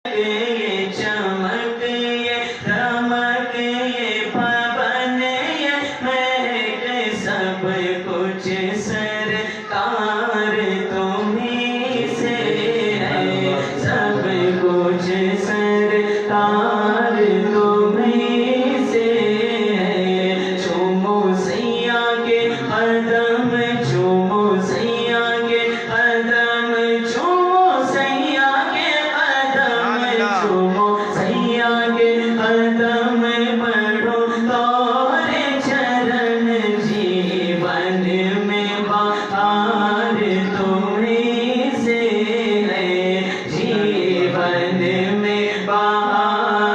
یہ چمک یہ دمک یہ پون یہ مہک سب کچھ سرکار تمہیں سے ہے، سب کچھ سرکار تمہیں سے ہے۔ چومو سیاں کے قدم، چومو سیاں کے قدم، چومو سیاں کے قدم، چومو سیاں کے قدم، پڑھو دور چرن، جیون میں بہار تمہیں سے ہے، جیون میں بہار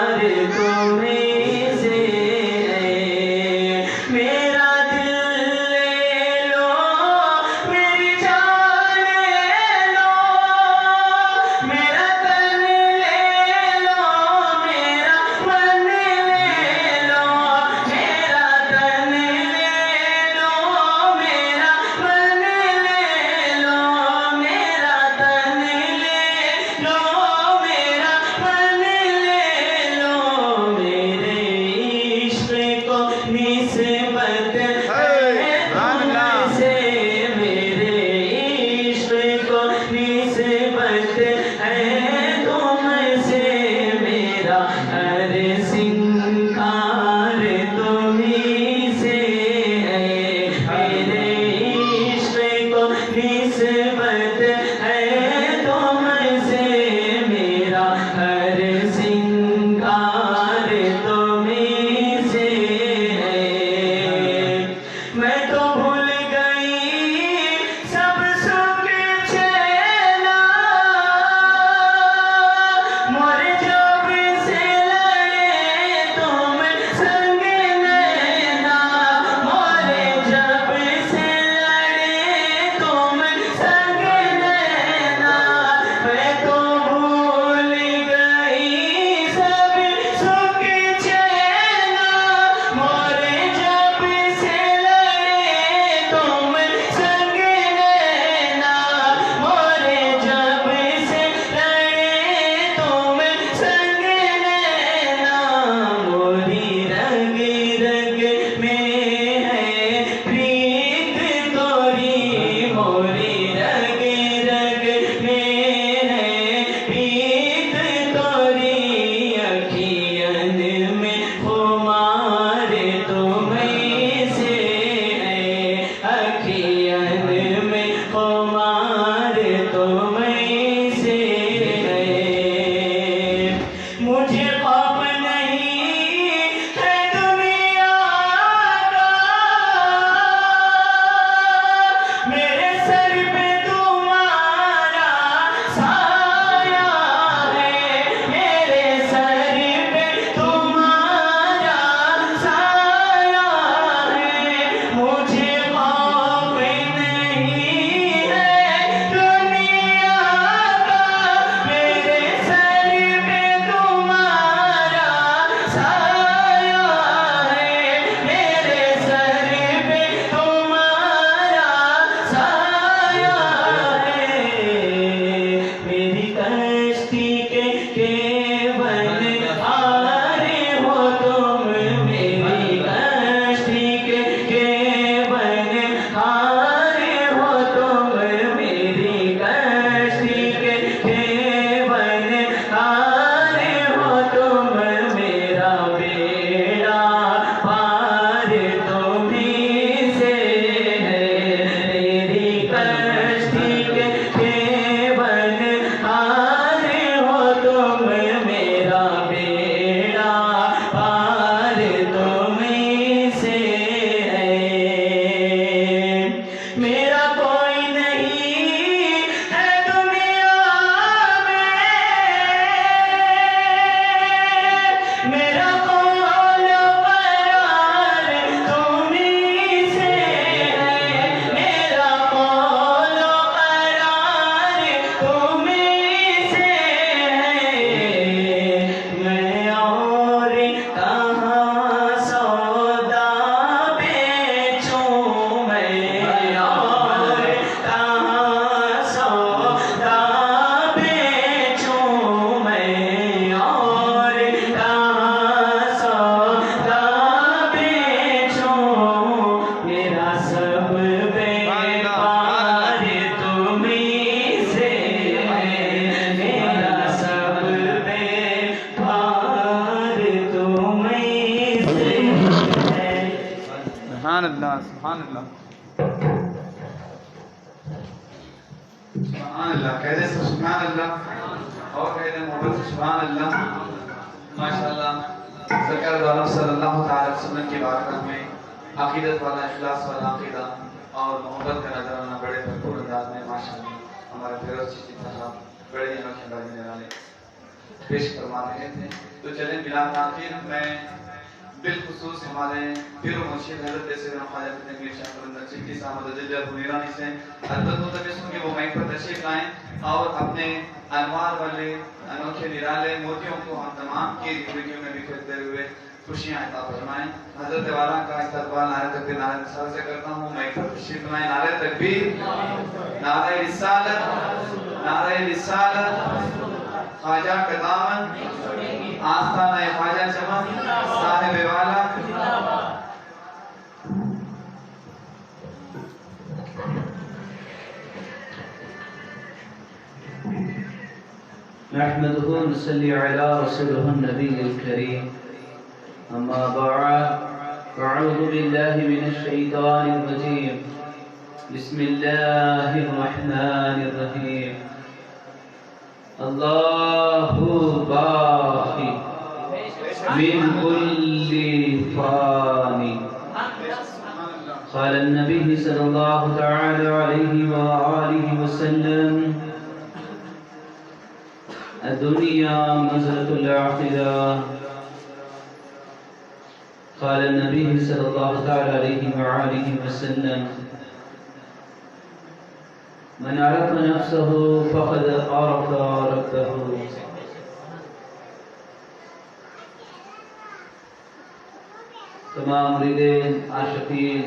سبحان اللہ سبحان اللہ سبحان اللہ. کہہ دیں سبحان اللہ اور کہہ دیں محبت سے سبحان اللہ. ماشاءاللہ سرکار دو عالم صلی اللہ تعالی وسلم کی بارگاہ میں عقیدت والا اخلاص والا عقیدہ اور محبت کا نظرانہ بڑے بھرپور انداز میں ماشاءاللہ ہمارے فیروز چشتی صاحب بڑے دنوں کے بارے والے پیش فرما رہے تھے. تو چلیں بلا تاخیر میں بالخصوص ہمارے پیر و مرشد حضرت سیدنا خواجہ فتح میر شاہ قلندر چشتی صاحب رضی اللہ عنہ سے حضرت متمس ہوں کہ وہ مائک پر تشریف لائیں اور اپنے انوار والے انوکھے نرالے موتیوں کو ہم تمام کی زندگیوں میں بکھیرتے ہوئے خوشیاں عطا فرمائیں. حضرت والا کا استقبال نعرہ تکبیر نعرہ رسالت سے کرتا ہوں. مائک پر تشریف لائیں. نعرہ تکبیر نعرہ رسالت نعرہ رسالت. خواجہ کا دامن آستانہ خواجہ چمن صاحب والا. نحمده ونصلي على رسوله النبي الكريم. أما بعد أعوذ بالله من الشيطان الرجيم. بسم الله الرحمن الرحيم. الله باقي من كل فاني. قال النبي صلى الله تعالى عليه وآله وسلم الدنيا مزرعة الآخرة. قال النبي صلى الله تعالى عليه وآله وسلم من عرف نفسه فقد عرف ربه. تمام مریدین عاشقین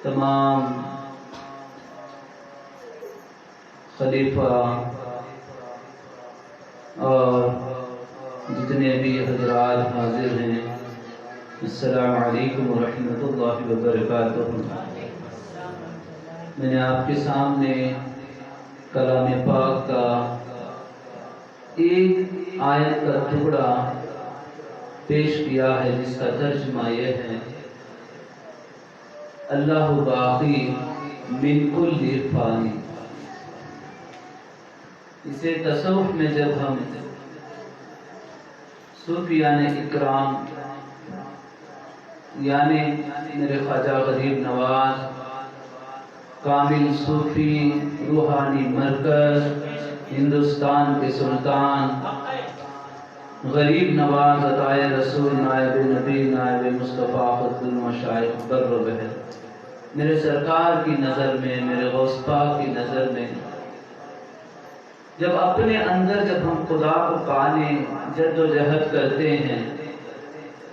تمام خلیفہ اور جتنے بھی حضرات حاضر ہیں السلام علیکم ورحمۃ اللہ وبرکاتہ. میں نے آپ کے سامنے کلام پاک کا ایک آیت کا ٹکڑا پیش کیا ہے جس کا ترجمہ یہ ہے اللہ باقی من کل فانی. اسے تصوف میں جب ہم صوفیان اکرام یعنی میرے خواجہ غریب نواز کامل صوفی روحانی مرکز ہندوستان کے سلطان غریب نواز عطائے رسول نائب نبی نائب مصطفیٰ خط المشائخ بر و بحر میرے سرکار کی نظر میں میرے غوث پاک کی نظر میں جب اپنے اندر جب ہم خدا کو پانے جد و جہد کرتے ہیں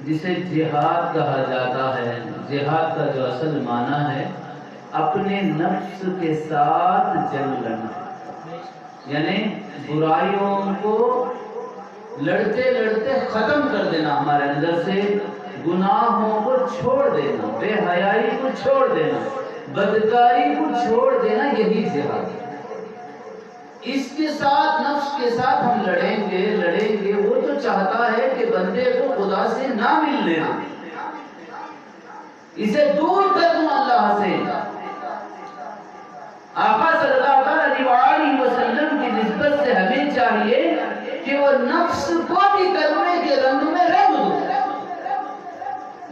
جسے جہاد کہا جاتا ہے. جہاد کا جو اصل معنی ہے اپنے نفس کے ساتھ جنگ لڑنا یعنی برائیوں کو لڑتے لڑتے ختم کر دینا. ہمارے اندر سے گناہوں کو چھوڑ دینا, بے حیائی کو چھوڑ دینا, بدکاری کو چھوڑ دینا, یہی جہاد ہے. اس کے ساتھ نفس کے ساتھ ہم لڑیں گے. وہ تو چاہتا ہے کہ بندے کو خدا سے نہ ملنے دیں, اسے دور کر دوں اللہ سے. آقا صلی اللہ علیہ وسلم کی نسبت سے ہمیں چاہیے کہ وہ نفس کو بھی کلمے کے رنگ میں رنگ دو,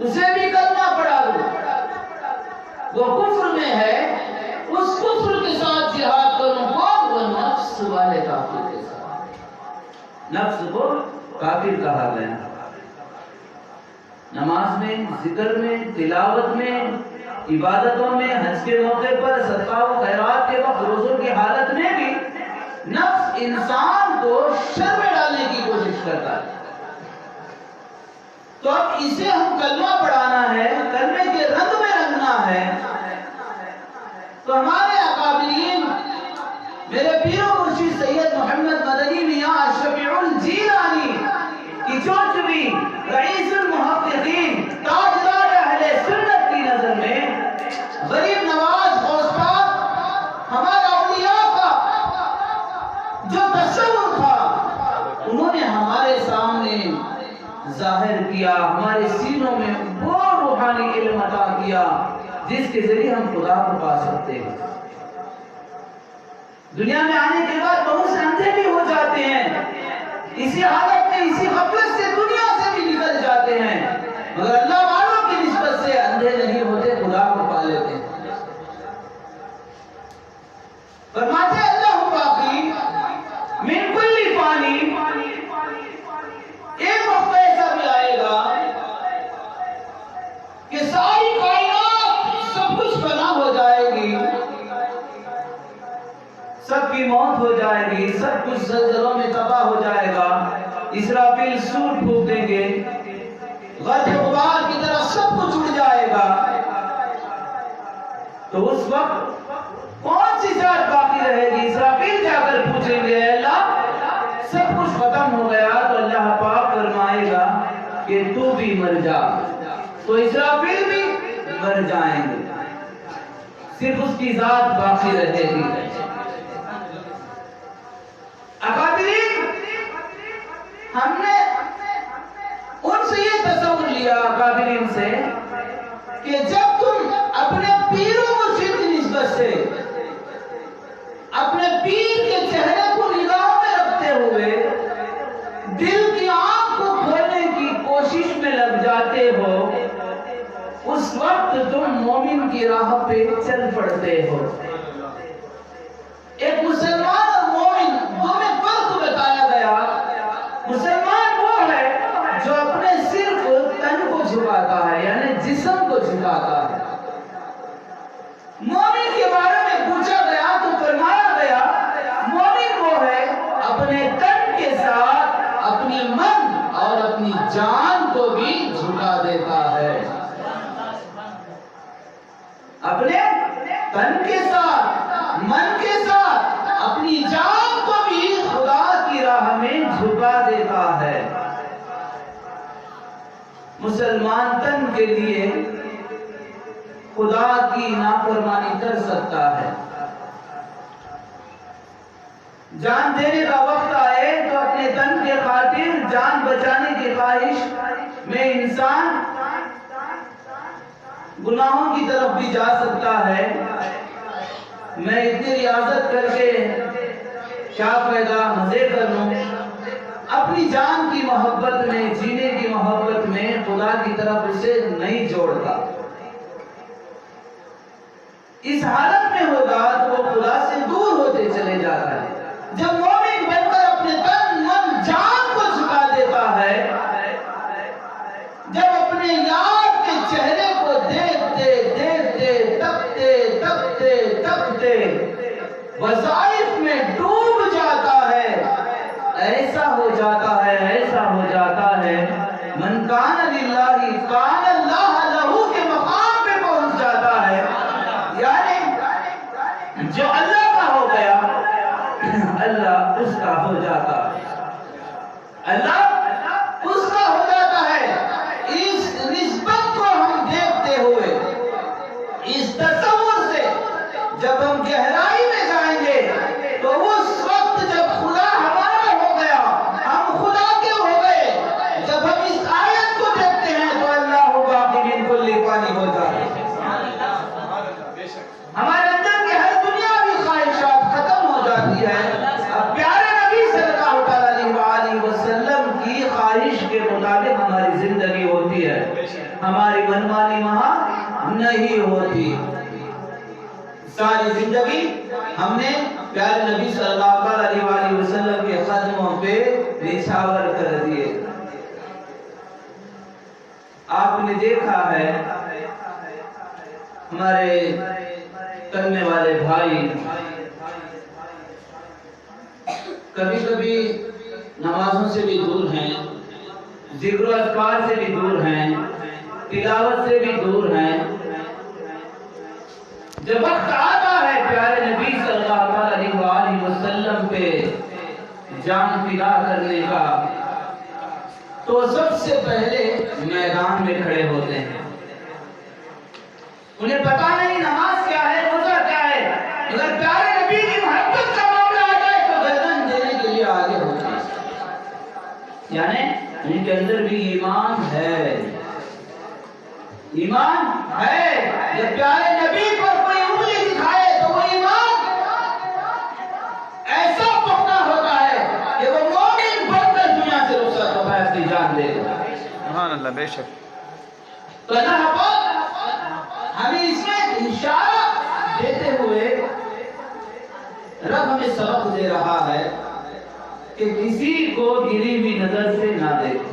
اسے بھی کلمہ پڑھا دو. وہ کفر میں ہے, اس کفر کے ساتھ جہاد کروں وہ نفس والے کافر کے ساتھ. نفس کو کافر کہا گیا. نماز میں, ذکر میں, تلاوت میں, عبادتوں میں, حج کے موقع پر, صدقہ و خیرات کے وقت, روزوں کی حالت میں بھی نفس انسان کو شر میں ڈالنے کی کوشش کرتا ہے. تو اب اسے ہم کلمہ پڑھانا ہے, کلمے کے رنگ میں رنگنا ہے. تو ہمارے اکابرین میرے پیر و مرشد سید محمد مدنی میاں شفیع الجیلانی کی چونچوی رئیس المحققین تاجدار اہل سنت کی نظر میں غریب نواز غوث پاک ہمارا اولیاء کا جو تصور تھا انہوں نے ہمارے سامنے جس کے ذریعے ہم خدا کو پا سکتے ہیں۔ دنیا میں آنے کے بعد بہت سے اندھے بھی ہو جاتے ہیں، اسی حالت میں اسی غفلت سے دنیا سے بھی نکل جاتے ہیں، مگر اللہ والوں کی نسبت سے اندھے نہیں ہوتے، خدا کو پا لیتے ہیں۔ فرماتے اللہ باقی من کل فانی، ایک وقت ایسا بھی آئے گا کہ ساری کائنات سب کچھ فنا ہو جائے گی، سب کی موت ہو جائے گی، سب کچھ زلزلوں میں تباہ ہو جائے گا، اسرافیل سور پھونک دیں گے، غد غبار کی طرح سب کچھ اڑ جائے گا، تو اس وقت کون سی ذات باقی رہے گی؟ اسرافیل جا کر پوچھیں گے اے اللہ سب کچھ ختم ہو گیا، تو اللہ پاک فرمائے گا کہ تو بھی مر جا، تو اسرافیل بھی مر جائیں گے، صرف اس کی ذات باقی رہے گی۔ اکابرین، ہم نے ان سے یہ تصور لیا اکابرین سے کہ جب تم اپنے پیر و مرشد کی نسبت سے اپنے پیر کے چہرے کو نگاہ میں رکھتے ہوئے دل کی آنکھ کو کھولنے کی کوشش میں لگ جاتے ہو، اس وقت تم مومن کی راہ پہ چل پڑتے ہو۔ ایک مسلمان اور مومن دو میں فرق بتایا گیا۔ مسلمان وہ ہے جو اپنے صرف تن کو جھکاتا ہے، یعنی جسم کو جھکاتا ہے۔ مومن کے بارے میں پوچھا گیا تو فرمایا گیا مومن وہ ہے اپنے تن کے ساتھ اپنی من اور اپنی جان کو بھی جھکا دیتا ہے، اپنے تن کے ساتھ من کے ساتھ اپنی جان کو بھی خدا کی راہ میں جھکا دیتا ہے۔ مسلمان تن کے لیے خدا کی نافرمانی کر سکتا ہے، جان دینے کا وقت آئے تو اپنے تن کے خاطر جان بچانے کی خواہش میں انسان گناہوں کی طرف بھی جا سکتا ہے۔ میں اتنی ریاضت کر کے کیا فائدہ، مزے کر لوں، اپنی جان کی محبت میں، جینے کی محبت میں خدا کی طرف اسے نہیں جوڑتا۔ اس حالت میں ہوگا تو وہ خدا سے دور ہوتے چلے جاتا ہے۔ جب مومن بن کر اپنے تن من جان کو جھکا دیتا ہے، جب اپنے یار کے چہرے کو دیکھتے دیکھتے تپتے تپتے تپتے وظائف میں ڈوب جاتا ہے، ایسا ہو جاتا ہے، ایسا ہو جاتا ہے، من کان للہ کان اللہ لہو کے مقام پہ پہنچ جاتا ہے، یعنی جو اللہ کا ہو گیا اللہ اس کا ہو جاتا ہے، اللہ اس کا ہو جاتا ہے۔ اس نسبت کو ہم دیکھتے ہوئے، اس تصور سے جب ہم گہرائی میں جائیں گے تو اس وقت جب خدا ہمارا ہو گیا، ہم خدا کے ہو گئے، جب ہم اس آیت کو دیکھتے ہیں تو اللہ ہوگا کہ من کل فانی ہو جائے، ہمارے اندر کی ہر دنیاوی خواہشات ختم ہو جاتی ہے۔ اب پیارے نبی صلی اللہ علیہ وسلم کی خواہش کے مطابق ہماری زندگی ہوتی ہے، ہماری منمانی وہاں نہیں ہوتی۔ ساری زندگی ہم نے پیارے نبی صلی اللہ علیہ وسلم کے قدموں پہ نچھاور کر دیے۔ آپ نے دیکھا ہے ہمارے کرنے والے بھائی کبھی کبھی نمازوں سے بھی دور ہیں، ذکر و اذکار سے بھی دور ہیں، تلاوت سے بھی دور ہیں۔ جب وقت آتا ہے پیارے نبی صلی اللہ علیہ وسلم پہ جان فدا کرنے کا تو سب سے پہلے میدان میں کھڑے ہوتے ہیں۔ انہیں پتا نہیں نماز کیا ہے، روزہ کیا ہے، اگر پیارے نبی کی محبت کا معاملہ آ جائے تو گردن دینے کے لیے آگے ہوتے ہیں، یعنی ان کے اندر بھی ایمان ہے، ایمان ہے۔ جب پیارے نبی پر کوئی انگلی دکھائے تو وہ ایمان ایسا پختہ ہوتا ہے کہ وہ مومن بن کر دنیا سے رخصت ہوتا ہے، اپنی جان دے گا۔ سبحان اللہ، بے شک۔ تو اللہ پاک ہمیں اس میں اشارہ دیتے ہوئے رب ہمیں سبق دے رہا ہے کہ کسی کو گری ہوئی نظر سے نہ دیکھو۔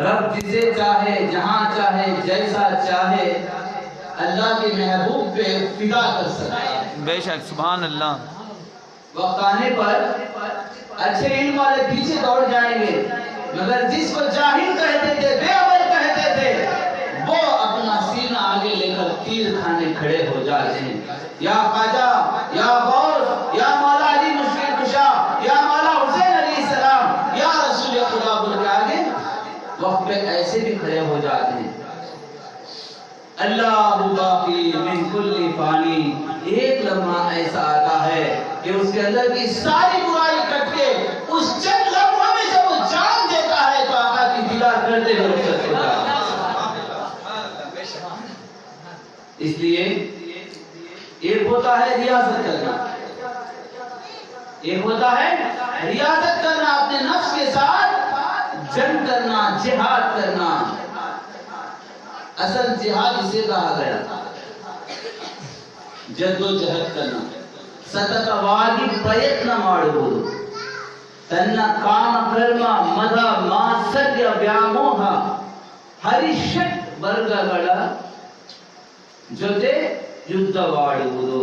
رب جسے چاہے، جہاں چاہے، جیسا چاہے اللہ کے محبوب پہ فدا کر سکتا ہے۔ بے شک، سبحان اللہ۔ وقت آنے پر اچھے علم والے پیچھے دوڑ جائیں گے، مگر جس کو جاہل کہتے تھے، بے عمل کہتے تھے، وہ اپنا سینہ آگے لے کر تیر کھانے کھڑے ہو جاتے ہیں۔ یا خواجہ، یا غوث، یا مولا علی مشکل کشا، یا مولا حسین علیہ السلام، یا رسول خدا بول کے آگے وقت پہ ایسے بھی کھڑے ہو جاتے ہیں۔ اللہ باقی من کل فانی، ایک لمحہ ایسا آتا ہے کہ اس کے اندر کی ساری برائی کٹ کے اس چند لمحوں میں جب وہ جان دیتا ہے تو آقا کی دیدار کرتے ہوئے رخصت ہوتا ہے۔ اس لیے ایک ہوتا ہے ریاضت کرنا، ایک ہوتا ہے ریاضت کرنا، اپنے نفس کے ساتھ جنگ کرنا، جہاد کرنا۔ اصل جہاد اسے کہا گیا، جد و جہد کرنا۔ ಸತತವಾಗಿ ಪ್ರಯತ್ನ ಮಾಡುವುದು, ತನ್ನ ಕಾಮ ಕರ್ಮ ಮದ ಮಾತ್ಸರ್ಯ ವ್ಯಾಮೋಹ ಹರಿಷಟ್ ವರ್ಗಗಳ ಜೊತೆ ಯುದ್ಧವಾಡುವುದು,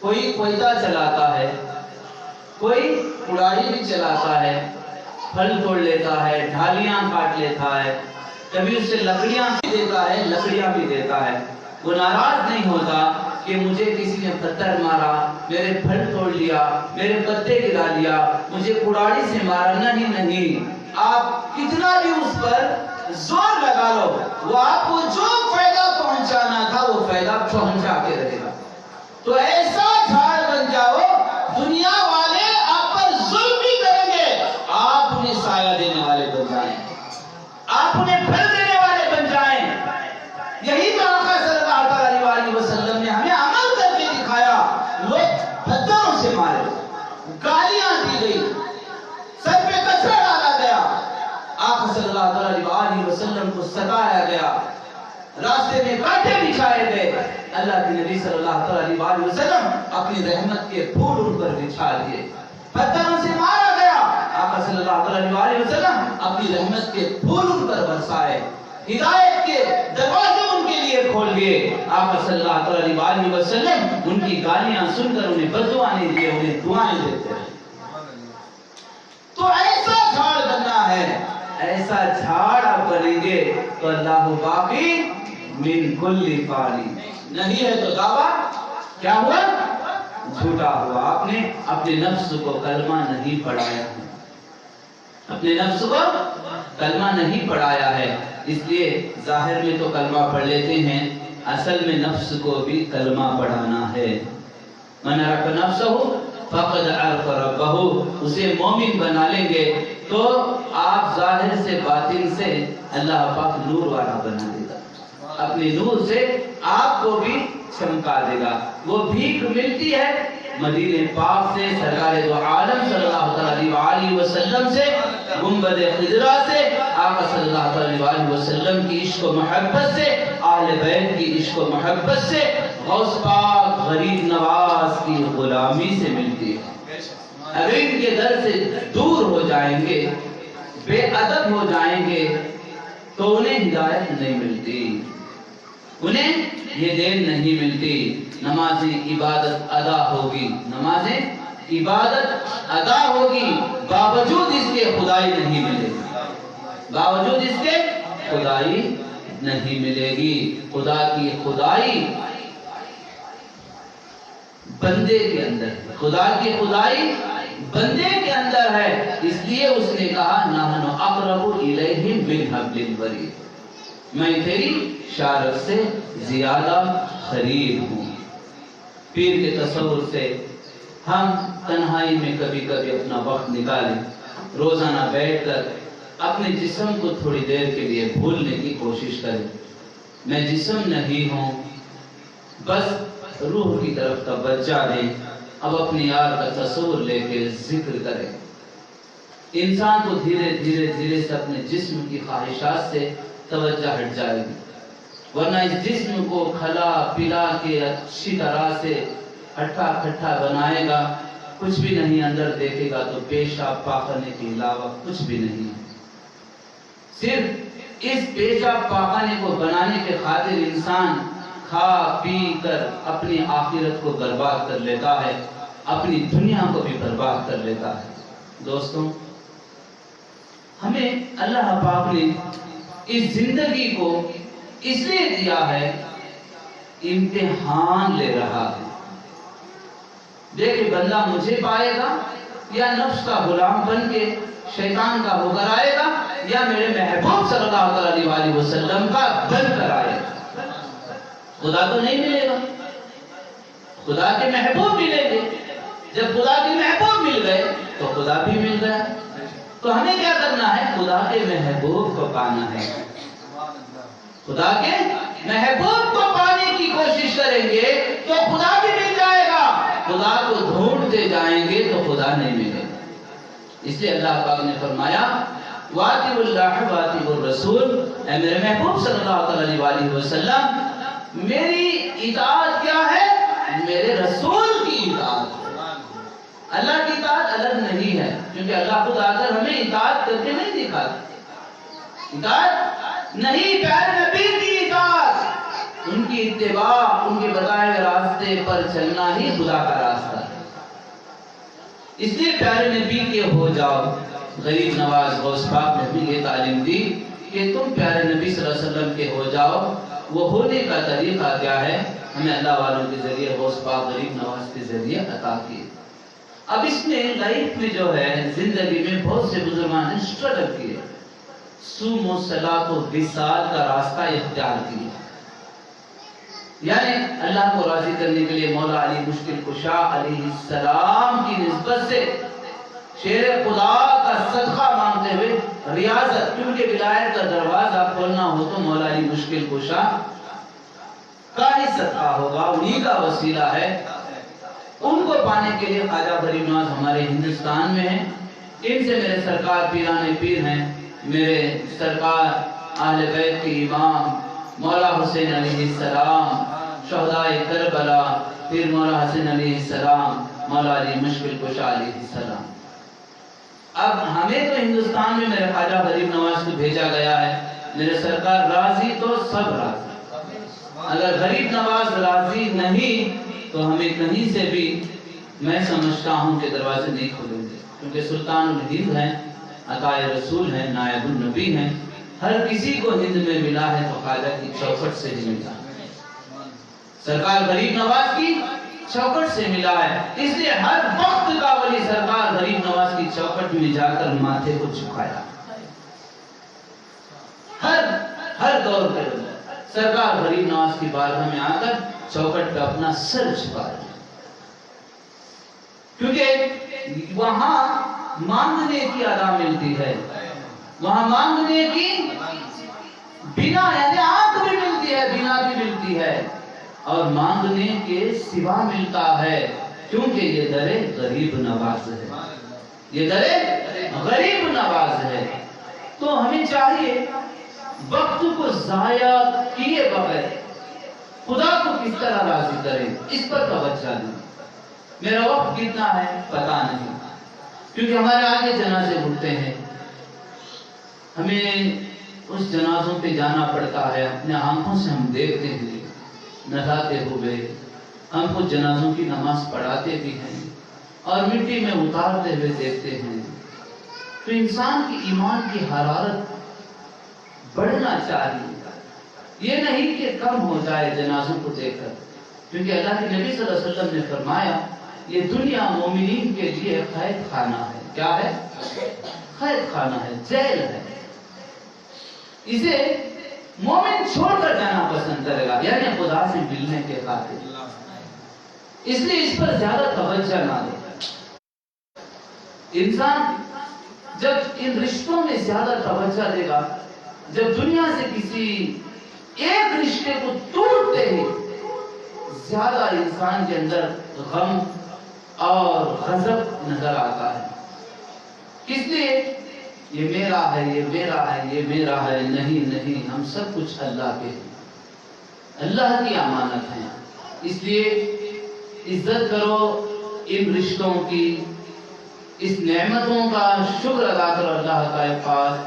کوئی کوئدہ چلاتا ہے، کوئی کڑاہی بھی چلاتا ہے، پھل توڑ لیتا ہے، ڈھالیاں کاٹ لیتا ہے، کبھی اس سے لکڑیاں بھی دیتا ہے، لکڑیاں بھی دیتا ہے۔ وہ ناراض نہیں ہوتا کہ مجھے کسی نے پتھر مارا، میرے پھل توڑ لیا، میرے پتے گرا لیا، مجھے کڑاہی سے مارا، نہیں۔ آپ کتنا بھی اس پر زور لگا لو، وہ آپ کو جو فائدہ پہنچانا تھا وہ فائدہ پہنچا کے رہے گا۔ تو ایسا جھاڑ بن جاؤ، دنیا والے آپ پر ظلم بھی کریں گے، آپ انہیں سایہ دینے والے بن جائیں، آپ انہیں پھل دینے والے بن جائیں۔ یہی تو آقا صلی اللہ علیہ وسلم نے ہمیں عمل کر کے دکھایا۔ لوگ پتھروں سے مارے، گالیاں دی گئی، سر پہ کچرا ڈالا گیا، آقا صلی اللہ علیہ وسلم کو ستایا گیا، راستے میں کانٹے بچھائے گئے۔ اللہ کے نبی صلی اللہ علیہ وسلم اپنی رحمت کے پھول ان پر بچھا دیے، پتھروں سے مارا گیا، آقا صلی اللہ علیہ وسلم اپنی رحمت کے پھول ان پر برسائے، ہدایت کے دروازے ان کے لیے کھول دیے۔ آقا صلی اللہ علیہ وسلم ان کی گالیاں سن کر انہیں بددعا نہیں دیے، انہیں دعائیں دیتے ہیں۔ تو ایسا جھاڑ بننا ہے، ایسا جھاڑ آپ بنیں گے تو اللہ باقی من کل فانی، نہیں ہے تو دعویٰ کیا ہوا؟ جھوٹا ہوا۔ آپ نے اپنے نفس کو کلمہ نہیں پڑھایا ہے، اپنے نفس کو کلمہ نہیں پڑھایا ہے، اس لیے ظاہر میں تو کلمہ پڑھ لیتے ہیں، اصل میں نفس کو بھی کلمہ پڑھانا ہے۔ من عرف نفسہ فقد عرف ربہ، اسے مومن بنا لیں گے تو آپ ظاہر سے باطن سے اللہ پاک نور والا بنا دے گا، اپنے نور سے آپ کو بھی چمکا دے گا۔ وہ بھیک ملتی ہے مدینہ پاک سے، سرکار دو عالم صلی اللہ علیہ وسلم سے، گنبد خضرا سے، آقا صلی اللہ علیہ وسلم کی عشق و محبت سے، اہل بیت کی عشق و محبت سے، غوث پاک غریب نواز کی غلامی سے ملتی ہے۔ اگر ان کے در سے دور ہو جائیں گے، بے ادب ہو جائیں گے تو انہیں ہدایت نہیں ملتی، انہیں یہ دین نہیں ملتی۔ نماز عبادت ادا ہوگی، نماز عبادت ادا ہوگی، باوجود اس کے خدائی نہیں ملے گی، باوجود اس کے خدائی نہیں ملے گی۔ خدا کی خدائی بندے کے اندر ہے، خدا کی خدائی بندے کے اندر ہے، اس لیے اس نے کہا نحن اقرب الیہ من حبل الورید، میں تیری شارف سے زیادہ قریب ہوں۔ پیر کے تصور سے ہم تنہائی میں کبھی کبھی اپنا وقت نکالیں، روزانہ بیٹھ کر اپنے جسم کو تھوڑی دیر کے لیے بھولنے کی کوشش کریں۔ میں جسم نہیں ہوں، بس روح کی طرف توجہ دیں، اب اپنے یار کا تصور لے کے ذکر کریں۔ انسان کو دھیرے دھیرے سے اپنے جسم کی خواہشات سے توجہ ہٹ جائے گی، ورنہ اس جسم کو کھلا پلا کے اچھی طرح سے ہٹا کھٹا بنائے گا، کچھ بھی نہیں اندر دیکھے گا تو پیشاب پاخانے کے علاوہ کچھ بھی نہیں۔ صرف اس پیشاب پاخانے کو بنانے کے خاطر انسان کھا پی کر اپنی آخرت کو برباد کر لیتا ہے، اپنی دنیا کو بھی برباد کر لیتا ہے۔ دوستوں، ہمیں اللہ پاک نے اس زندگی کو اس لیے دیا ہے، امتحان لے رہا ہے۔ دیکھیں بندہ مجھے پائے گا یا نفس کا غلام بن کے شیطان کا ہو کر آئے گا، یا میرے محبوب صلی اللہ علیہ وسلم کا بن کر آئے گا۔ خدا تو نہیں ملے گا، خدا کے محبوب ملیں گے۔ جب خدا کے محبوب مل گئے تو خدا بھی مل گیا۔ تو ہمیں کیا کرنا ہے؟ خدا کے محبوب کو پانا ہے، خدا کے محبوب کو پانے کی کوشش کریں گے تو خدا بھی مل جائے گا۔ خدا کو ڈھونڈتے جائیں گے تو خدا نہیں ملے گا۔ اس لیے اللہ پاک نے فرمایا وَأَطِیعُوا اللَّهَ وَأَطِیعُوا الرَّسُولَ، اے میرے محبوب صلی اللہ علیہ وسلم، میری اطاعت کیا ہے؟ میرے رسول کی اطاعت ہے۔ اللہ کی اطاعت الگ نہیں ہے، کیونکہ اللہ خود آ کر ہمیں اطاعت کر کے نہیں دکھاتا، اطاعت نہیں، پیارے نبی کی اطاعت، ان کی اتباع، ان کے بتائے ہوئے راستے پر چلنا ہی خدا کا راستہ ہے۔ اس لیے پیارے نبی کے ہو جاؤ، غریب نواز غوث پاک نے بھی یہ تعلیم دی کہ تم پیارے نبی صلی اللہ علیہ وسلم کے ہو جاؤ۔ وہ ہونے کا طریقہ کیا ہے؟ ہمیں اللہ والوں کے ذریعے غوث پاک غریب نواز کے ذریعے عطا کیے۔ اب اس میں لائف میں جو ہے، زندگی میں بہت سے بزرگان نے سٹرگل کیے، صوم و صلاۃ و وصال کا راستہ اختیار کیا، یعنی اللہ کو راضی کرنے کے لیے مولا علی مشکل کشا علیہ السلام کی نسبت سے شیر خدا کا صدقہ مانگتے ہوئے ریاضت، کیونکہ ولایت کا دروازہ کھولنا ہو تو مولا علی مشکل کشا کا ہی صدقہ ہوگا، انہی کا وسیلہ ہے۔ ان کو پانے کے لیے خواجہ غریب نواز ہمارے ہندوستان میں ہیں۔ ان سے میرے سرکار پیران پیر ہیں، میرے سرکار اہل بیت کے امام مولا حسین علیہ السلام، شہدائے کربلا، پھر مولا حسین علیہ السلام، مولا علی مشکل کشا علیہ السلام۔ اب ہمیں تو ہندوستان میں میرے خواجہ غریب نواز کو بھیجا گیا ہے، میرے سرکار راضی تو سب راضی۔ اگر غریب نواز راضی نہیں تو ہمیں کہیں سے بھی، میں سمجھتا ہوں کہ دروازے نہیں کھولیں گے، کیونکہ سلطان الہند ہیں، عطائے رسول ہیں، نائب النبی ہیں، ہر کسی کو ہند میں ملا ہے تو خواجہ کی چوکھٹ سے ہی ملا، سرکار غریب نواز کی چوکھٹ سے ملا ہے۔ اس لیے ہر وقت کا ولی سرکار غریب نواز کی چوکھٹ میں جا کر ماتھے کو جھکایا، ہر دور پہ سرکار غریب نواز کی بارگاہ میں آ کر چوکھٹ پہ اپنا سر جھکایا، کیونکہ وہاں مانگنے کی ادا ملتی ہے، وہاں مانگنے کی بنا، یعنی آنکھ بھی ملتی ہے، بنا بھی ملتی ہے، اور مانگنے کے سوا ملتا ہے، کیونکہ یہ در غریب نواز ہے، یہ در غریب نواز ہے۔ تو ہمیں چاہیے وقت کو ضائع کیے بغیر خدا کو کس طرح راضی کریں، اس پر توجہ دیں۔ میرا وقت کتنا ہے پتہ نہیں، کیونکہ ہمارے آگے جنازے اٹھتے ہیں، ہمیں اس جنازوں پہ جانا پڑتا ہے، اپنے آنکھوں سے ہم دیکھتے ہیں نہلاتے ہوئے، ہم خود جنازوں کی نماز پڑھاتے بھی ہیں اور مٹی میں اتارتے ہوئے دیکھتے ہیں، تو انسان کی ایمان کی حرارت بڑھنا چاہیے، یہ نہیں کہ کم ہو جائے جنازوں کو دیکھ کر، کیونکہ اللہ کے نبی صلی اللہ علیہ وسلم نے فرمایا یہ دنیا مومنین کے لیے قید خانہ ہے۔ کیا ہے؟ قید خانہ ہے، جیل ہے، اسے مومن چھوڑ کر جانا پسند کرے گا، یعنی خدا سے ملنے کے خاطر، اس لیے اس پر زیادہ توجہ نہ دے۔ انسان جب ان رشتوں میں زیادہ توجہ دے گا، جب دنیا سے کسی ایک رشتے کو توڑتے ہی زیادہ انسان کے اندر غم اور غضب نظر آتا ہے، اس لیے یہ میرا ہے، یہ میرا ہے، یہ میرا ہے، نہیں، ہم سب کچھ اللہ کے ہیں، اللہ کی امانت ہیں۔ اس لیے عزت کرو ان رشتوں کی، اس نعمتوں کا شکر ادا کرو اللہ کا پاس،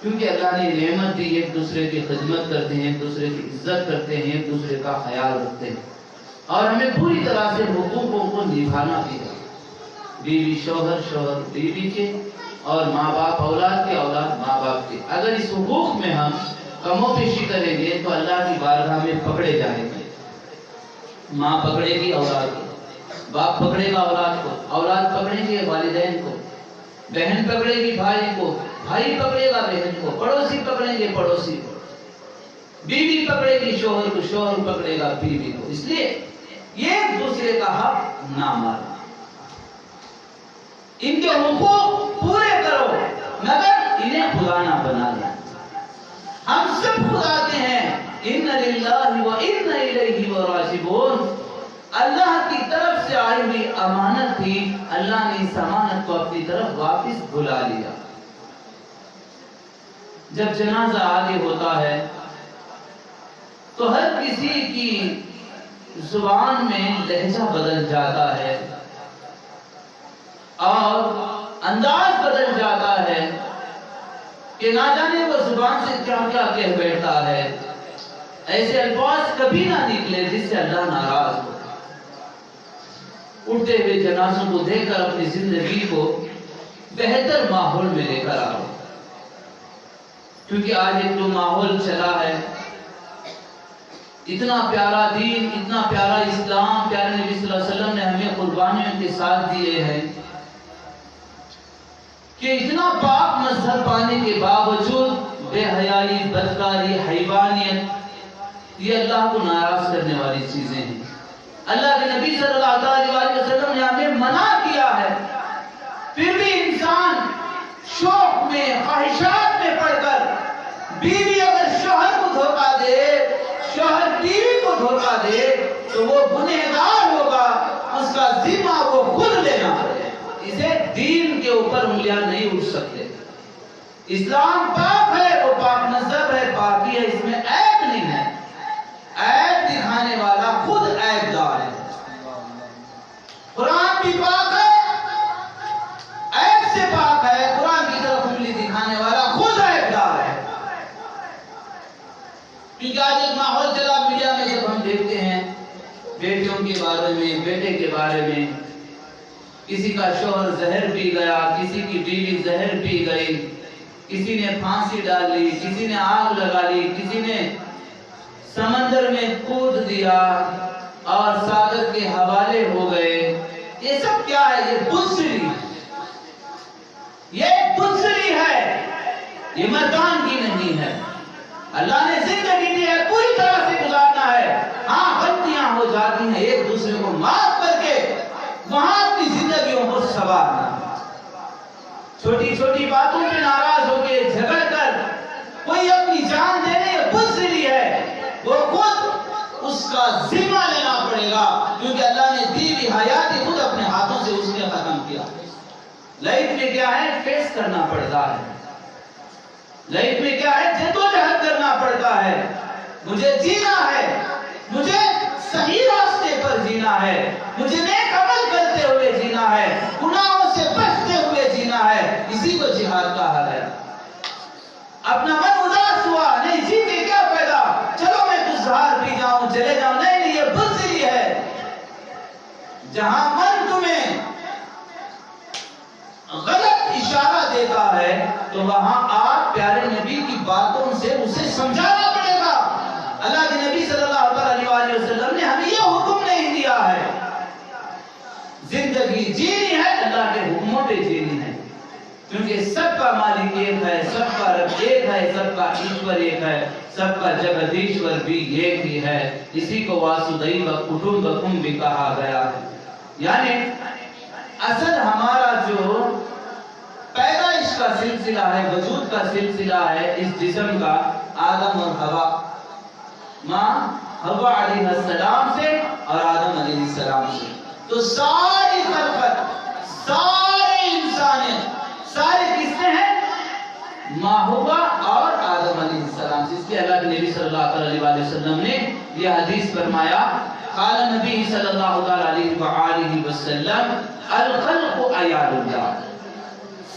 کیونکہ اللہ نے نعمت دی، ایک دوسرے کی خدمت کرتے ہیں، ایک دوسرے کی عزت کرتے ہیں، ایک دوسرے کا خیال رکھتے ہیں، اور ہمیں پوری طرح سے حقوقوں کو نبھانا بھی ہے، بیوی شوہر، شوہر بیوی کے، اور ماں باپ اولاد کے، اولاد ماں باپ کے۔ اگر اس حقوق میں ہم کم و بیشی کریں گے تو اللہ کی بارگاہ میں پکڑے جائیں گے، ماں پکڑے گی اولاد کو، باپ پکڑے گا اولاد کو، اولاد پکڑیں گے والدین کو، بہن پکڑے گی بھائی کو، بھائی پکڑے گا بہن کو، پڑوسی پکڑیں گے پڑوسی کو، بیوی پکڑے گی شوہر کو، شوہر پکڑے گا بیوی کو۔ اس لیے ایک دوسرے کا حق نہ مارنا، ان کے حقوق پورے کرو، مگر انہیں خدا نہ بنانا۔ ہم سب خدا کے ہیں، ان للہ و ان الیہ راجعون، اللہ کی طرف سے آئی ہوئی امانت تھی، اللہ نے اس امانت کو اپنی طرف واپس بلا لیا۔ جب جنازہ آگے ہوتا ہے تو ہر کسی کی زبان میں لہجہ بدل جاتا ہے اور انداز بدل جاتا ہے کہ نہ جانے وہ زبان سے کیا کیا کہہ بیٹھتا ہے۔ ایسے الفاظ کبھی نہ نکلے جس سے اللہ ناراض ہو. اٹھتے ہوئے جنازوں کو دیکھ کر اپنی زندگی کو بہتر ماحول میں لے کر آؤ. کیونکہ آج ایک جو ماحول چلا ہے، اتنا پیارا دین، اتنا پیارا اسلام، پیارے نبی صلی اللہ علیہ وسلم نے ہمیں قربانیوں کے ساتھ دیے ہیں کہ اتنا پاک مذہب پانے کے باوجود بے حیائی، بدکاری، حیوانیت، یہ اللہ کو ناراض کرنے والی چیزیں ہیں. اللہ کے نبی صلی اللہ علیہ وسلم نے ہمیں منع کیا ہے، پھر بھی انسان شوق میں، خواہشات میں پڑ کر بیوی اگر شوہر کو دھوکہ دے، شوہر بیوی کو دھوکہ دے تو وہ گنہگار ہوگا، اس کا ذمہ وہ خود لینا پڑے. اسے دین کے اوپر انگلیاں نہیں اٹھ سکتے. اسلام پاک ہے، وہ پاک مذہب ہے، پاکی ہے، اس میں عیب نہیں ہے. عیب دکھانے والا خود عیب دار ہے. قرآن بھی پاک ہے، عیب سے پاک ہے. قرآن کی طرف انگلی دکھانے والا خود عیب دار ہے. کیونکہ آج ایک ماحول چلا میڈیا میں، جب ہم دیکھتے ہیں بیٹیوں کے بارے میں، بیٹے کے بارے میں، کسی کا شوہر زہر پی گیا، کسی کی بیوی زہر پی گئی، کسی نے پھانسی ڈال لی، کسی نے آگ لگا لی، کسی نے سمندر میں کود دیا اور ساگر کے حوالے ہو گئے. یہ سب کیا ہے؟ یہ بزدلی، یہ بزدلی ہے، یہ مردان کی نہیں ہے. اللہ نے زندگی دی ہے، پوری طرح سے گزارنا ہے. ہاں غلطیاں ہو جاتی ہیں، ایک دوسرے کو معاف کر کے وہاں اپنی زندگیوں کو سنوارنا. چھوٹی چھوٹی باتوں پہ ناراض ہو کے جھگڑ کر کوئی اپنی جان دینے بزدلی ہے، وہ خود اس کا ذمہ لینا پڑے گا. کیونکہ اللہ نے دی ہوئی حیات خود اپنے ہاتھوں سے اس نے ختم کیا. لائف میں کیا ہے؟ فیس کرنا پڑتا ہے. لائف میں کیا ہے؟ جدوجہد کرنا پڑتا ہے. مجھے جینا ہے، مجھے صحیح راستے پر جینا ہے، مجھے نیک عمل کرتے ہوئے جینا ہے، گناہوں سے بچتے ہوئے جینا ہے. اسی کو جہاد کہا ہے. اپنا من اداس ہوا، نہیں جی کے کیا فائدہ، چلو میں کچھ زہر پی جاؤں، چلے جاؤں، نہیں نہیں، یہ بزدلی ہے. جہاں من تمہیں غلط اشارہ دیتا ہے تو وہاں آپ پیارے نبی کی باتوں سے اسے سمجھانا پڑے گا. اللہ کے نبی صلی اللہ علیہ وسلم نے ہمیں یہ حکم نہیں دیا ہے. زندگی جینی ہے، اللہ کے حکموں پہ جینی ہے. کیونکہ سب کا مالک ایک ہے، سب کا رب ایک ہے، سب کا ایشور ایک ہے، سب کا جگدیشور بھی ایک ہی ہے. اسی کو واسودیو کٹمبکم بھی کہا گیا ہے. یعنی اصل ہمارا جو پیدائش کا سلسلہ ہے، وجود کا سلسلہ ہے اس جسم کا، آدم اور حوا، ماں حوا علیہ السلام سے اور آدم علیہ السلام سے. تو ساری خلقت، سارے انسانیت، سارے کس سے ہیں؟ ماں حوا اور آدم علیہ السلام سے. اس لیے اللہ کے نبی صلی اللہ علیہ وسلم نے یہ حدیث فرمایا، قال نبی صلی اللہ علیہ وسلم الخلق عیال اللہ.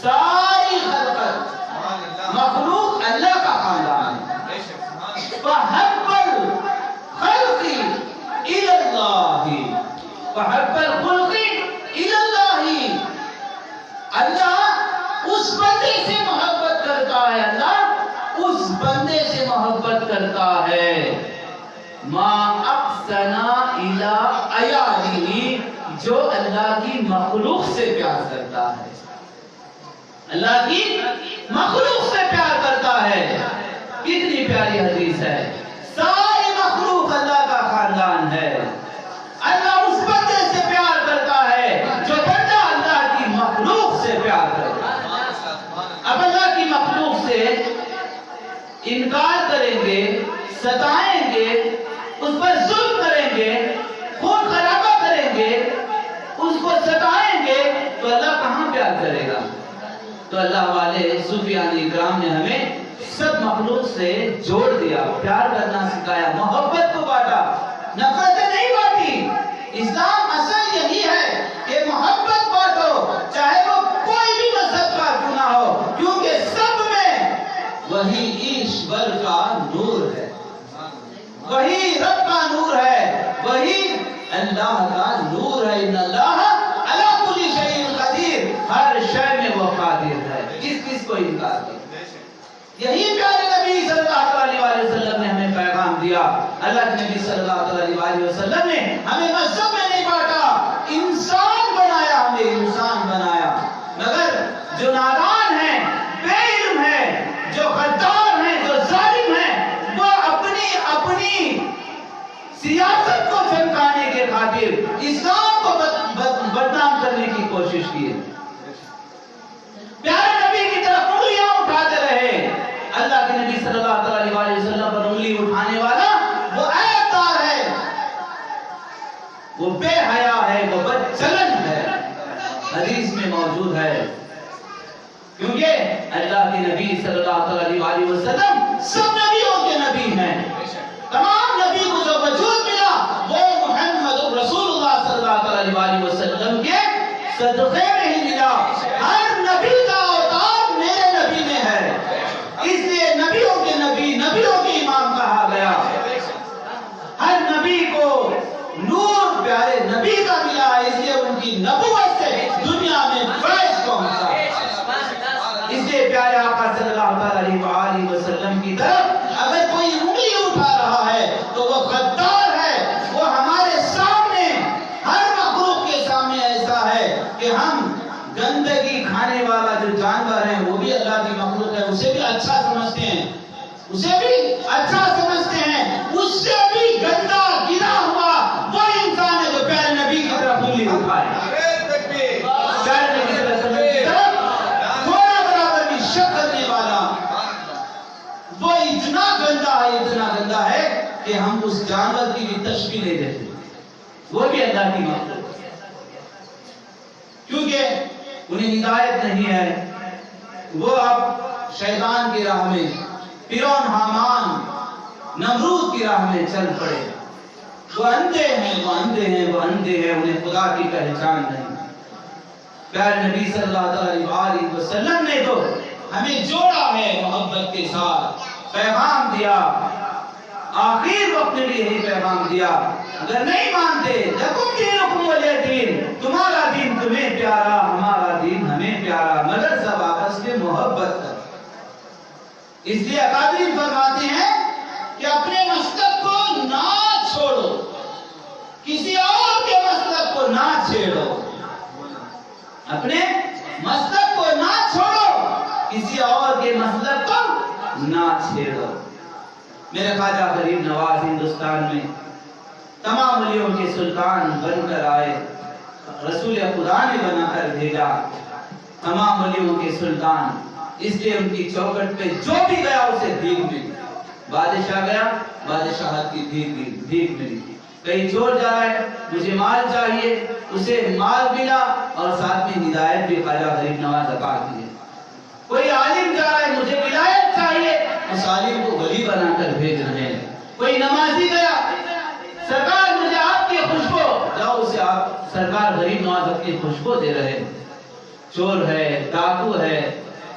ساری خلقت، مخلوق اللہ کا خاندان ہے. فحب الخلق الی اللہ، فحب الخلق الی اللہ. اللہ اس بندے سے محبت کرتا ہے، اللہ اس بندے سے محبت کرتا ہے. ما احسنا الی عیالیہ، جو اللہ کی مخلوق سے پیار کرتا ہے، اللہ کی مخلوق سے پیار کرتا ہے. کتنی پیاری حدیث ہے. ساری مخلوق اللہ کا خاندان ہے. اللہ اس بندے سے پیار کرتا ہے جو بندہ اللہ کی مخلوق سے پیار کرتا ہے. اب اللہ کی مخلوق سے انکار کریں گے، ستائیں گے، اس پر ظلم کریں گے، خون خرابہ کریں گے، اس کو ستائیں گے تو اللہ کہاں پیار کرے گا؟ تو اللہ والے صوفیان اکرام نے ہمیں سب مخلوق سے جوڑ دیا، پیار کرنا سکھایا، محبت کو بانٹا، نفرتیں نہیں بانٹی. اسلام اصل یہی ہے کہ محبت بانٹو، چاہے وہ کوئی بھی مذہب کا کیوں نہ ہو، کیونکہ سب میں وہی ایشور کا نور ہے. وہی رب کا نور ہے، وہی اللہ کا نور ہے۔ ان اللہ علی کل شیء قدیر، ہر شے میں وہ قادر ہے، کس کو انکار کیا؟ یہی پیارے نبی صلی اللہ علیہ وآلہ وسلم نے ہمیں پیغام دیا۔ اللہ کے نبی صلی اللہ علیہ وآلہ وسلم نے ہمیں مذہب میں نہیں بانٹا، انسان بنایا، ہمیں انسان بنایا۔ مگر جو نادان ہیں، بے علم ہیں، جو غدار ہیں، جو ظالم ہیں، وہ اپنی سیاست کو چمکانے کے خاطر اسلام کو بدنام کرنے کی کوشش کی ہے۔ پیارے نبی کی طرف انگلیاں اٹھاتے رہے۔ اللہ کے نبی صلی اللہ علیہ وآلہ وسلم پر انگلی اٹھانے والا وہ عیبدار ہے، وہ بے حیا ہے، وہ بدچلن ہے۔ حدیث میں موجود ہے، کیونکہ اللہ کے نبی صلی اللہ علیہ وآلہ وسلم سب نبیوں کے نبی ہیں۔ تمام نبی کو جو وجود ملا وہ محمد رسول اللہ صلی اللہ علیہ وآلہ وسلم کے صدقے میں ہی ملا۔ ہر نبی کا اوتار میرے نبی میں ہے، اس لیے نبیوں کے نبی، نبیوں کے امام کہا گیا۔ ہر نبی کو نور پیارے نبی کا ملا، اس لیے ان کی نبوت سے دنیا میں فیض پہنچا۔ اس لیے پیارے آقا صلی اللہ علیہ وآلہ وسلم کی طرف اگر کوئی انگلی اٹھا رہا ہے تو وہ غدار ہے۔ وہ ہمارے سامنے، ہر مخلوق کے سامنے ایسا ہے کہ ہم گندگی کھانے والا جو جانور ہے وہ بھی اللہ کی مخلوق ہے، اسے بھی اچھا سمجھتے ہیں، اسے بھی اچھا سمجھتے ہیں، اس سے بھی گندا گرا ہوا وہ انسان ہے جو پیارے نبی کی طرف انگلی اٹھائے۔ پیارے نبی صلی اللہ علیہ وسلم کی طرف تھوڑا برابر بھی شک کرنے والا وہ اتنا گندا ہے کہ ہم اس جانور کی بھی تشبیہ نہیں دیتے، وہ بھی اللہ کی مخلوق ہے، کیونکہ انہیں ہدایت نہیں ہے۔ وہ اب شیطان کی راہ میں، فرعون حامان نمرود کی راہ میں چل پڑے۔ وہ اندھے ہیں، انہیں خدا کی پہچان نہیں۔ پیارے نبی صلی اللہ علیہ وسلم نے تو ہمیں جوڑا ہے محبت کے ساتھ، پیغام دیا، آخر وقت میں بھی یہی پیغام دیا، اگر نہیں مانتے لکم دینکم ولی دین، تمہارا دین تمہیں پیارا، ہمارا دین ہمیں پیارا، مگر سب آپس میں محبت کر۔ اس لیے اکابرین فرماتے ہیں کہ اپنے مسلک کو نہ چھوڑو، کسی اور کے مسلک کو نہ چھیڑو، اپنے مسلک کو نہ چھوڑو، کسی اور کے مسلک کو نہ چھیڑو۔ میرے خواجہ غریب نواز ہندوستان میں تمام ولیوں کے سلطان بن کر آئے، رسول خدا نے بنا کر بھیجا، تمام ولیوں کے سلطان، اس لیے ان کی چوکٹ پہ جو بھی گیا اسے بھیک ملی۔ بادشاہ گیا، بادشاہت کی بھیک ملی۔ کہیں چور جا رہا ہے، مجھے مال چاہیے، اسے مال ملا اور ساتھ میں ہدایت بھی خواجہ غریب نواز عطا کی ہے۔ کوئی عالم جا رہا ہے، مجھے ولایت چاہیے، اس عالم کو ولی بنا کر بھیج رہے ہیں۔ کوئی نمازی گیا، سرکار مجھے آپ کی خوشبو، جاؤ اسے آپ سرکار غریب نواز اپنی خوشبو دے رہے ہیں۔ چور ہے، ڈاکو ہے،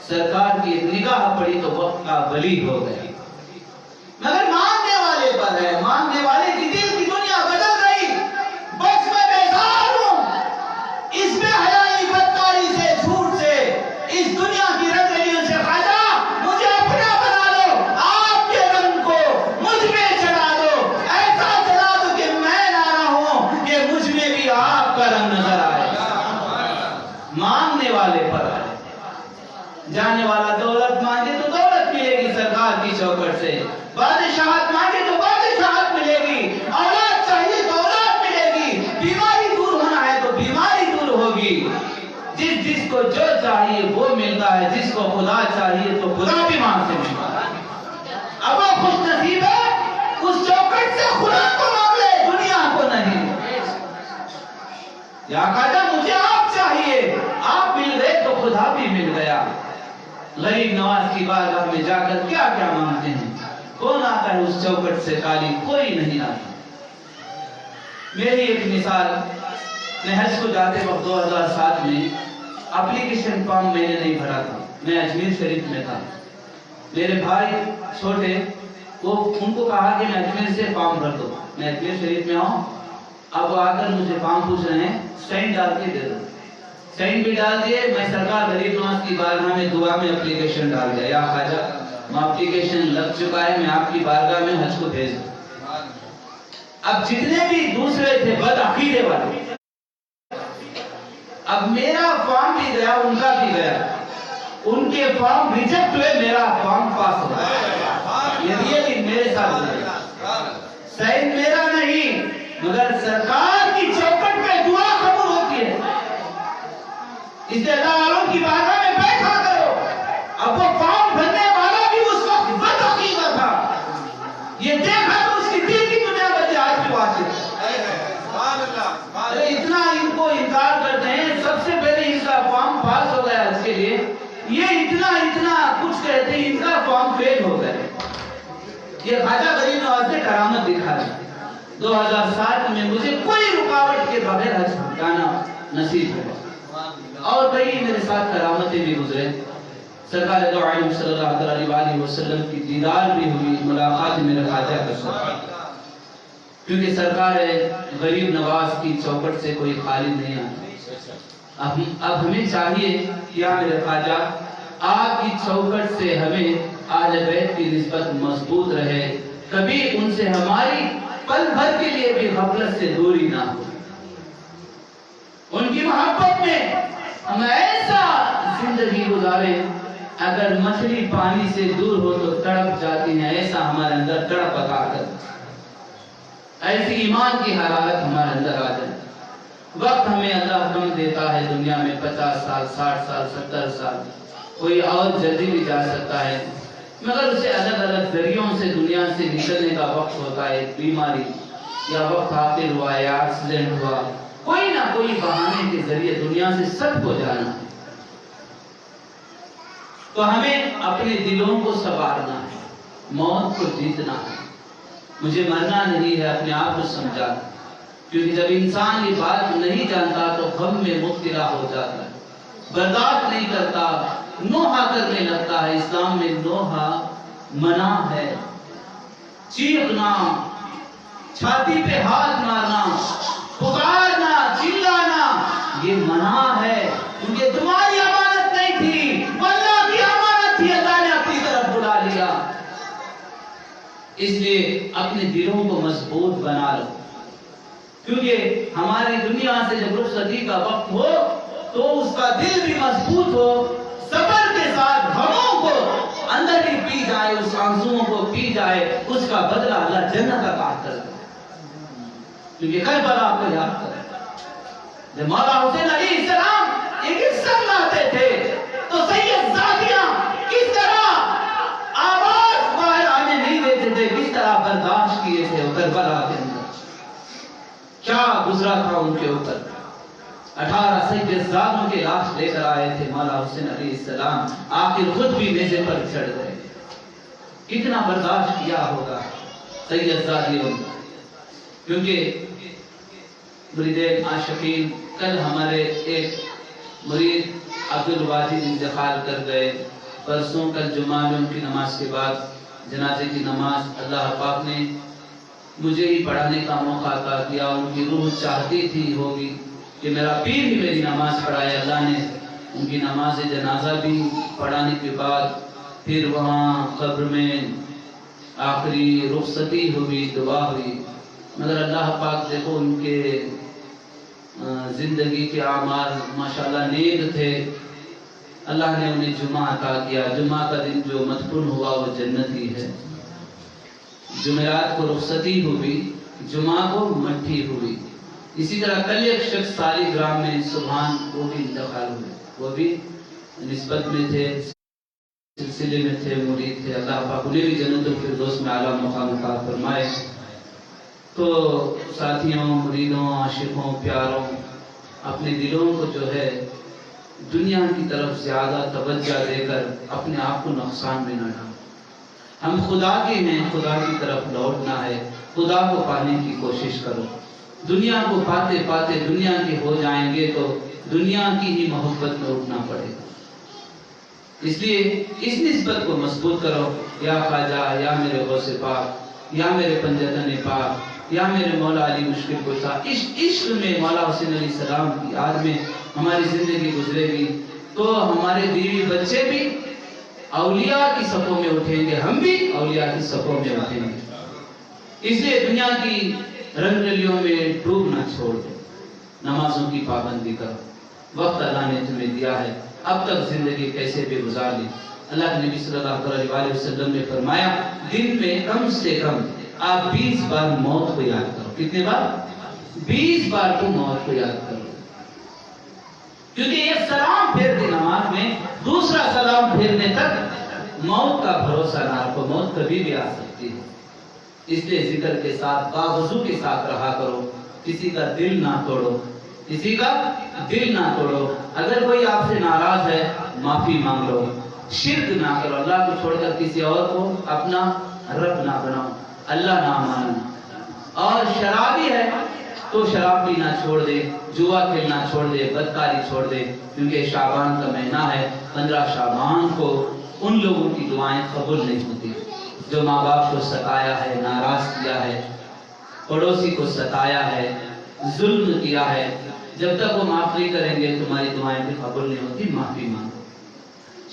سرکار کی ایک نگاہ پڑی تو وقت کا ولی ہو گئے۔ مگر ماننے والے پر ہے، ماننے والے کی دل کی دنیا بدل گئی۔ بس میں بیزار ہوں اس بے حیائی، بدکاری سے، جھوٹ سے، اس دنیا کی رنگریوں سے۔ خواجہ مجھے اپنا بنا لو، آپ کے رنگ کو مجھ میں چلا دو، ایسا چلا دو کہ میں نہ رہوں، کہ مجھ میں بھی آپ کا رنگ نظر آئے۔ مانگنے والے پر ہے۔ جانے والا دولت مانگے تو دولت ملے گی سرکار کی چوکٹ سے، بادشاہت مانگے تو بادشاہت ملے گی، اولاد چاہیے تو اولاد ملے گی، بیماری دور ہونا ہے تو بیماری دور ہوگی۔ جس کو جو چاہیے وہ ملتا ہے، جس کو خدا چاہیے تو خدا بھی وہاں سے ملتا ہے۔ اب وہ خوش نصیب ہے اس چوکٹ سے خدا کو مانگ لے، دنیا کو نہیں۔ یا خواجہ مجھے آپ چاہیے، آپ مل گئے تو خدا بھی مل گیا۔ غریب نواز کی بارگاہ میں جا کر کیا کیا مانگتے ہیں؟ کون آتا ہے اس چوکٹ سے خالی؟ کوئی نہیں آتا۔ میری ایک مثال، میں حج کو جاتے وقت 2007 میں اپلیکیشن فارم میں نے نہیں بھرا تھا، میں اجمیر شریف میں تھا، میرے بھائی چھوٹے ان کو کہا کہ میں اجمیر سے فارم بھر دو، میں اجمیر شریف میں آؤں، اب وہ آ کر مجھے فارم پوچھ رہے ہیں، سائن ڈال کے دے دو، سائن بھی ڈال دیے۔ میں سرکار غریب نواز کی بارگاہ میں دعا میں اپلیکیشن ڈال دیا، یا خواجہ اپلیکیشن لگ چکا ہے، میں آپ کی بارگاہ میں حج کو بھیج دوں۔ اب جتنے بھی دوسرے تھے بد عقیدے والے، اب میرا فارم بھی گیا، ان کا بھی گیا، ان کے فارم ریجیکٹ ہوئے، میرا فارم پاس ہو گیا۔ یہ ریئلی میرے ساتھ ہوا، سائن میرا نہیں، مگر سرکار کی چوکھٹ پہ دعا قبول ہوتی ہے، اس لیے اللہ والوں کی بارگاہ میں بیٹھا کرو۔ اب وہ فارم بھرنے والا بھی اس وقت بد عقیدہ تھا، یہ دیکھا تو اس کی دل کی دنیا بچے آج بھی واضح ہے۔ اتنا ان کو انکار کرتے ہیں، سب سے پہلے ان کا فارم پاس ہو گیا اس کے لیے، یہ اتنا کچھ کہتے ہیں ان کا فارم فیل ہو گیا۔ یہ خواجہ غریب نواز نے کرامت دکھا دی۔ 2007 میں مجھے کوئی رکاوٹ کے بغیر حج جانا نصیب ہوا، اور کئی میرے ساتھ کرامتیں بھی گزرے۔ سرکار دو عالم صلی اللہ علیہ وسلم کی دیدار بھی ہوئی، ملاقات میرے خواجہ کے ساتھ، کیونکہ سرکار غریب نواز کی چوکٹ سے کوئی خالی نہیں آتا۔ اب ہمیں چاہیے کیا میرے خواجہ، آپ کی چوکٹ سے ہمیں اہل بیت کی نسبت مضبوط رہے، کبھی ان سے ہماری پل بھر کے لیے بھی غفلت سے دوری نہ ہو۔ ان کی محبت میں ہم ایسا زندگی گزارے، اگر مچھلی پانی سے دور ہو تو تڑپ جاتی ہے، ایسا ہمارے اندر تڑپ آ کر، ایسی ایمان کی حرارت ہمارے اندر آ جائے۔ وقت ہمیں اللہ کم دیتا ہے دنیا میں، 50 سال، 60 سال، 70 سال، کوئی اور جلدی بھی جا سکتا ہے، مگر اسے الگ الگ ذریعوں سے دنیا سے نکلنے کا وقت ہوتا ہے، بیماری یا وقت حاضر ہوا یا ایکسیڈنٹ ہوا، کوئی نہ کوئی بہانے کے ذریعے دنیا سے سب کو جانا ہے۔ تو ہمیں اپنے دلوں کو سنوارنا ہے، موت کو جیتنا ہے، مجھے مرنا نہیں ہے، اپنے آپ کو سمجھا، کیونکہ جب انسان یہ بات نہیں جانتا تو غم میں مبتلا ہو جاتا ہے، برداشت نہیں کرتا، نوحہ کرنے لگتا ہے۔ اسلام میں نوحہ منع ہے، چیخنا، چھاتی پہ ہاتھ مارنا، پکارنا، چلانا، یہ منع ہے، کیونکہ تمہاری امانت نہیں تھی، اللہ کی امانت تھی، اللہ نے اپنی طرف بلا لیا۔ اس لیے اپنے دلوں کو مضبوط بنا لو، کیونکہ ہماری دنیا سے جب رخصتی کا وقت ہو تو اس کا دل بھی مضبوط ہو، صبر کے ساتھ غموں کو اندر ہی پی جائے، اس آنسوؤں کو پی جائے، اس کا بدلہ اللہ جنت عطا کر دے۔ کیونکہ کربلا کو یاد کرے، جب مولا حسین علیہ السلام ایک قصہ لاتے تھے تو سید زادیاں کس طرح آواز باہر آنے نہیں دیتے تھے، کس طرح برداشت کیے تھے وہ کربلا کے اندر، کیا گزرا تھا ان کے اوپر۔ 18 سید زادوں کے لاش لے کر آئے تھے مولا حسین علیہ السلام، آخر خود بھی نیزے پر چڑھ گئے، کتنا برداشت کیا ہوگا سید زادیوں، کیونکہ مریدین عاشقین، کل ہمارے ایک مرید عبدالواجد انتقال کر گئے، پرسوں کل جمعہ میں ان کی نماز کے بعد جنازے کی نماز اللہ پاک نے مجھے ہی پڑھانے کا موقع عطا کیا۔ ان کی روح چاہتی تھی ہوگی کہ میرا پیر ہی میری نماز پڑھائے، اللہ نے ان کی نماز جنازہ بھی پڑھانے کے بعد پھر وہاں قبر میں آخری رخصتی ہوئی، دعا ہوئی، مگر اللہ پاک دیکھو ان کے زندگی کے اعمال ماشاءاللہ نیک تھے، اللہ نے انہیں جمعہ عطا کیا۔ جمعہ کا دن جو مدفون ہوا وہ جنتی ہے، جمعرات کو رخصتی ہوئی، جمعہ کو مٹھی ہوئی۔ اسی طرح کل ایک شخص سالی گرام میں سبحان وہ بھی انتقال ہوئے، وہ بھی نسبت میں تھے، سلسلے میں تھے، مرید تھے، اللہ پاک انہیں بھی جنت الفردوس میں اعلیٰ مقام عطا فرمائے۔ تو ساتھیوں، مریدوں، عاشقوں، پیاروں، اپنے دلوں کو جو ہے دنیا کی طرف زیادہ توجہ دے کر اپنے آپ کو نقصان میں نہ ڈالیں۔ ہم خدا کے ہیں، خدا کی طرف لوٹنا ہے، خدا کو پانے کی کوشش کرو۔ دنیا کو پاتے پاتے دنیا کے ہو جائیں گے تو دنیا کی ہی محبت میں اٹھنا پڑے گا، اس لیے اس نسبت کو مضبوط کرو۔ یا خواجہ، یا میرے غوث پاک، یا میرے پنجتن پاک، یا میرے مولا علی مشکل کشا، عشق میں مولا حسین علیہ السلام کی یاد میں ہماری زندگی گزرے گی تو ہمارے بیوی بچے بھی اولیاء کی صفوں میں اٹھیں گے، ہم بھی اولیاء کی صفوں میں اٹھیں گے۔ اس لیے دنیا کی رنگ رلیوں میں ڈوبنا چھوڑ دو، نمازوں کی پابندی کرو، وقت اللہ نے تمہیں دیا ہے، اب تک زندگی کیسے بھی گزار لی۔ اللہ کے نبی صلی اللہ علیہ وسلم نے فرمایا دن میں کم سے کم آپ 20 بار موت کو یاد کرو۔ کتنے بار؟ 20 بار تو موت کو یاد کرو، کیونکہ ایک سلام پھیر دے نماز میں، دوسرا سلام پھیرنے تک موت کا بھروسہ نہ رکھو، موت کبھی بھی آ سکتی ہے۔ اس لیے ذکر کے ساتھ باوضو کے ساتھ رہا کرو، کسی کا دل نہ توڑو، کسی کا دل نہ توڑو۔ اگر کوئی آپ سے ناراض ہے معافی مانگ لو، شرک نہ کرو، اللہ کو چھوڑ کر کسی اور کو اپنا رب نہ بناؤ، اللہ نہ مانو۔ اور شرابی ہے تو شراب پینا چھوڑ دے، جوا کھیلنا چھوڑ دے، بدکاری چھوڑ دے، کیونکہ شعبان کا مہینہ ہے۔ 15 شعبان کو ان لوگوں کی دعائیں قبول نہیں ہوتی جو ماں باپ کو ستایا ہے، ناراض کیا ہے، پڑوسی کو ستایا ہے، ظلم کیا ہے۔ جب تک وہ معاف نہیں کریں گے تمہاری دعائیں بھی قبول نہیں ہوتی، معافی مانگو۔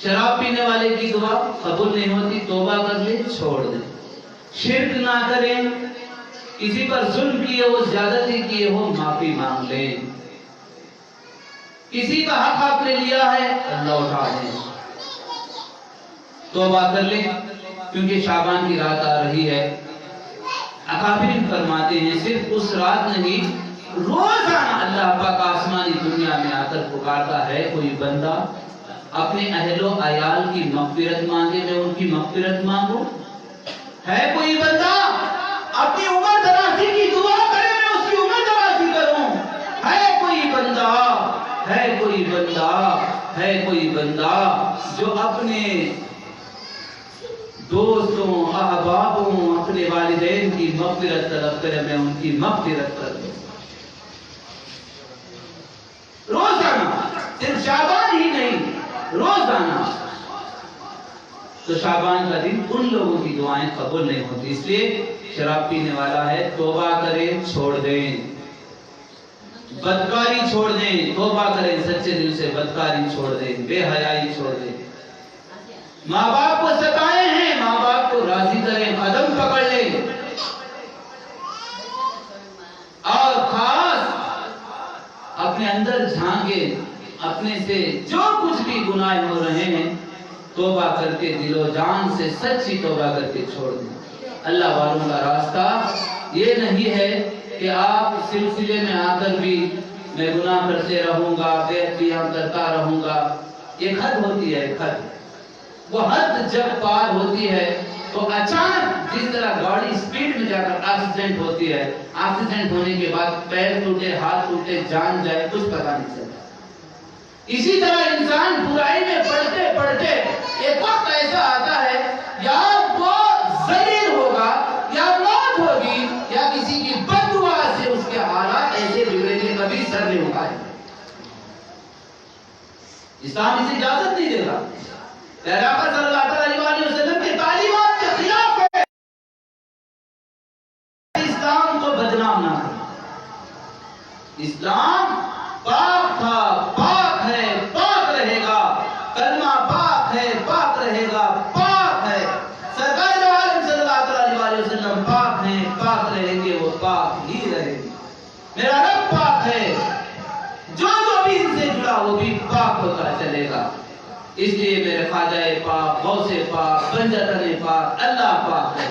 شراب پینے والے کی دعا قبول نہیں ہوتی، توبہ کر لے، چھوڑ دے۔ شرک نہ کریں، کسی پر ظلم کیے ہو، زیادتی کیے ہو، معافی مانگ لیں۔ کسی کا حق آپ نے لیا ہے، اللہ اٹھا دیں، توبہ کر لیں، کیونکہ شعبان کی رات آ رہی ہے۔ اکابرین فرماتے ہیں صرف اس رات نہیں، روزانہ اللہ پاک آسمانی دنیا میں آ کر پکارتا ہے کوئی بندہ اپنے اہل و عیال کی مغفرت مانگے، میں ان کی مغفرت مانگوں۔ ہے کوئی بندہ اپنی عمر درازی کی دعا کرے، میں اس کی عمر درازی کروں۔ ہے کوئی بندہ، ہے کوئی بندہ، ہے کوئی بندہ جو اپنے دوستوں، احبابوں، اپنے والدین کی مغفرت طلب کرے، میں ان کی مغفرت کر دوں۔ روزانہ، صرف شعبان ہی نہیں، روزانہ۔ تو شعبان کا دن ان لوگوں کی دعائیں قبول نہیں ہوتی، اس لیے شراب پینے والا ہے توبہ کریں، چھوڑ دیں۔ بدکاری چھوڑ دیں، توبہ کریں، سچے دل سے بدکاری چھوڑ دیں، بے حیائی چھوڑ دیں۔ ماں باپ کو ستائے ہیں، ماں باپ کو راضی کریں، قدم پکڑ لیں۔ اور خاص اپنے اندر جھانکے، اپنے سے جو کچھ بھی گناہ ہو رہے ہیں توبہ کر کے دل و جان سے سچی توبہ کر کے چھوڑ دیں۔ اللہ والوں کا راستہ یہ نہیں ہے کہ آپ سلسلے میں آ کر بھی میں گناہ کرتے رہوں گا، بے عدلیاں کرتا رہوں گا۔ ایک حد ہوتی ہے، ایک حد۔ وہ حد جب پار ہوتی ہے تو اچانک جس طرح گاڑی سپیڈ میں جا کر ایکسیڈنٹ ہوتی ہے، ایکسیڈنٹ ہونے کے بعد پیر ٹوٹے، ہاتھ ٹوٹے، جان جائے، کچھ پتہ نہیں چلتا۔ اسی طرح انسان برائی میں پڑھتے پڑھتے ایک وقت ایسا آتا ہے یا وہ ذلیل ہوگا، یا موت ہوگی، یا کسی کی بد دعا سے اس کے حالات ایسے بگڑیں گے کبھی سر نہیں اٹھائے۔ اسلام اسے اجازت نہیں دے گا۔ پیغمبر صلی اللہ علیہ وسلم کی تعلیمات کے خلاف ہے، اسلام کو بدنام نہ کریں۔ اسلام پاک تھا، پاک ہے، پاک رہے گا۔ کلمہ پاک ہے، پاک رہے گا، پاک ہے۔ سرکار دو عالم صلی اللہ علیہ وسلم پاک ہیں، پاک رہیں گے، وہ پاک ہی رہیں گے۔ میرا رب پاک ہے، جو بھی ان سے جڑا وہ بھی پاک ہوتا چلے گا۔ اس لیے میرے خواجہ پاک، غوث پاک، بنجتن پاک، اللہ پاک ہے۔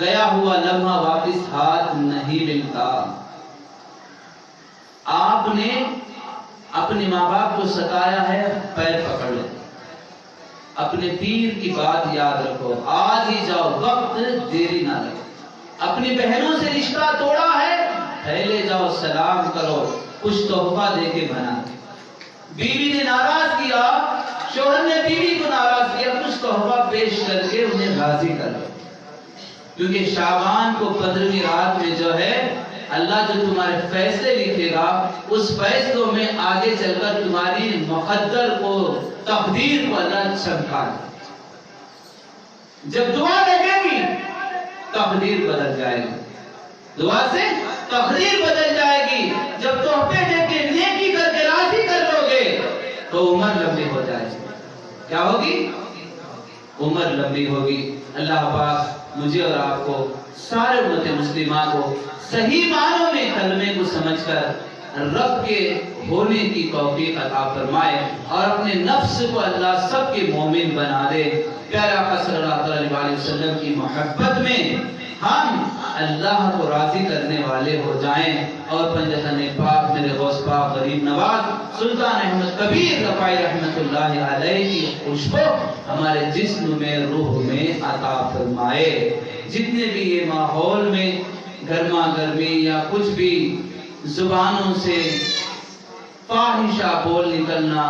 گیا ہوا لمحہ واپس ہاتھ نہیں ملتا۔ آپ نے اپنے ماں باپ کو ستایا ہے، پیر پکڑ لو، اپنے پیر کی بات یاد رکھو، آج ہی جاؤ، وقت دیری نہ لگے۔ اپنی بہنوں سے رشتہ توڑا ہے، پہلے جاؤ سلام کرو، کچھ تحفہ دے کے بنا۔ بیوی نے ناراض کیا، شوہر نے بیوی کو ناراض کیا، کچھ تحفہ پیش کر کے انہیں راضی کر لو، کیونکہ شعبان کو 15ویں رات میں جو ہے اللہ جو تمہارے فیصلے لکھے گا، اس فیصلوں میں آگے چل کر تمہاری مقدر کو، تقدیر کو اللہ چمکا دے۔ جب دعا لگے گی تقدیر بدل جائے گی، دعا سے تقدیر بدل جائے گی۔ جب تحفے دے کے نیکی کر کے راضی کر لو گے تو عمر لمبی ہو جائے گی۔ کیا ہوگی؟ عمر لمبی ہوگی۔ اللہ پاک مجھے اور آپ کو سارے امت مسلمہ کو صحیح معنوں میں کلمے کو سمجھ کر رب کے ہونے کی توفیق عطا فرمائے اور اپنے نفس کو اللہ سب کے مومن بنا دے۔ پیارے آقا صلی اللہ علیہ وسلم کی محبت میں ہم اللہ کو راضی کرنے والے ہو جائیں اور پنجتن پاک میرے غوث پاک غریب نواز سلطان احمد کبیر رفاعی رحمت اللہ علیہ کی خوشبو ہمارے جسم میں روح میں عطا فرمائے۔ جتنے بھی یہ ماحول میں گرما گرمی یا کچھ بھی زبانوں سے فاحشہ بول نکلنا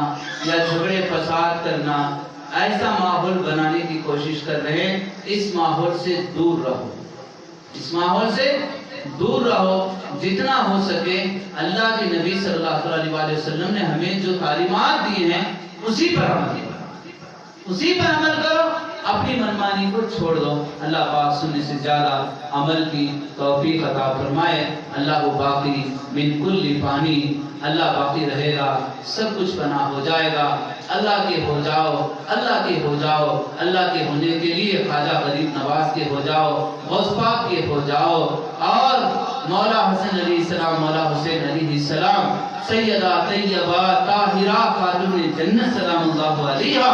یا جھگڑے فساد کرنا ایسا ماحول بنانے کی کوشش کر رہے ہیں، اس ماحول سے دور رہو، اس ماحول سے دور رہو جتنا ہو سکے۔ اللہ کے نبی صلی اللہ علیہ وسلم نے ہمیں جو تعلیمات دی ہیں اسی پر عمل کرو، اسی پر عمل کرو، اپنی منمانی کو چھوڑ دو۔ اللہ پاک سننے سے زیادہ عمل کی توفیق عطا فرمائے۔ اللہ کو باقی من کل پانی، اللہ باقی رہے گا، سب کچھ بنا ہو جائے گا۔ اللہ کے ہو جاؤ، اللہ کے ہو جاؤ، اللہ کے ہونے کے لیے خواجہ غریب نواز کے ہو جاؤ، غوث پاک کے ہو جاؤ، اور مولا حسن علیہ السلام، مولا حسین علیہ السلام، سیدہ طیبہ طاہرہ خاتون جنت سلام اللہ علیہا،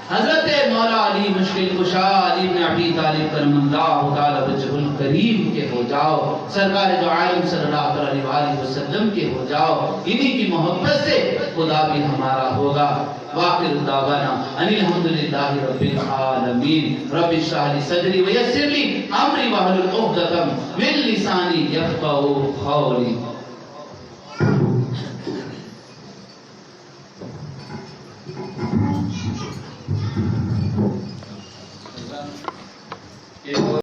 حضرت مولا علی مشکل کشا علی بن ابی طالب کرم اللہ تعالی وجہ الکریم کے ہو جاؤ، سرکار دو عالم صلی اللہ علیہ وآلہ وسلم کے ہو جاؤ۔ انہی کی محبت سے خدا بھی ہمارا ہوگا۔ واخر دعوانا ان الحمدللہ رب العالمین۔ رب اشرح لی صدری ویسر لی امری واحلل عقدۃ من لسانی یفقهوا قولی۔